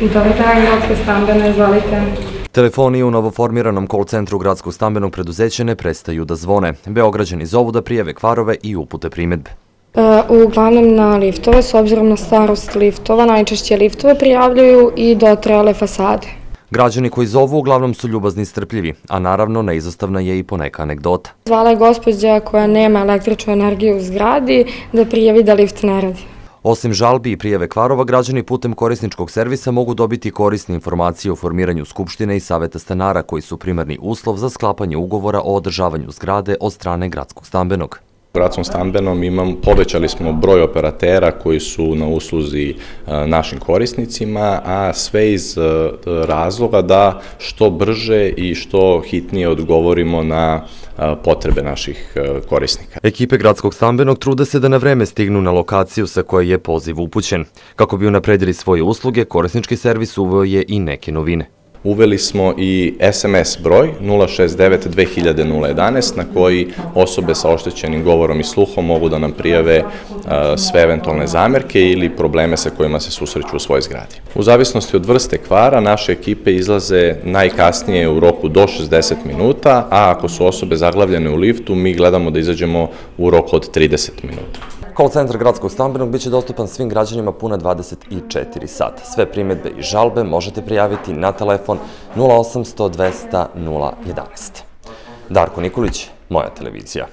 Dobar dan, Gradsko stambeno, izvolite. Telefoni u novoformiranom call centru Gradskog stambenog preduzeća ne prestaju da zvone. Beograđani zovu da prijave kvarove i upute primedbe. Uglavnom na liftove, s obzirom na starost liftova, najčešće liftove prijavljuju i dotrajale fasade. Građani koji zovu uglavnom su ljubazni i strpljivi, a naravno neizostavna je i poneka anegdota. Zvala je gospođa koja nema električnu energiju u zgradi da prijavi da lift ne radi. Osim žalbi i prijave kvarova, građani putem korisničkog servisa mogu dobiti korisne informacije o formiranju skupštine i saveta stanara koji su primarni uslov za sklapanje ugovora o održavanju zgrade od strane Gradskog stambenog. U Gradskom stambenom povećali smo broj operatera koji su na usluzi našim korisnicima, a sve iz razloga da što brže i što hitnije odgovorimo na potrebe naših korisnika. Ekipe Gradskog stambenog trude se da na vreme stignu na lokaciju sa koje je poziv upućen. Kako bi unapredili svoje usluge, korisnički servis uveo je i neke novine. Uveli smo i SMS broj 069-2000-11 na koji osobe sa oštećenim govorom i sluhom mogu da nam prijave sve eventualne zamerke ili probleme sa kojima se susreću u svojoj zgradi. U zavisnosti od vrste kvara, naše ekipe izlaze najkasnije u roku do 60 minuta, a ako su osobe zaglavljene u liftu, mi gledamo da izađemo u roku od 30 minuta. Call centar Gradskog stambenog biće dostupan svim građanima puna 24 sata. Sve primedbe i žalbe možete prijaviti na telefon 0800 200 011. Darko Nikolić, Moja televizija.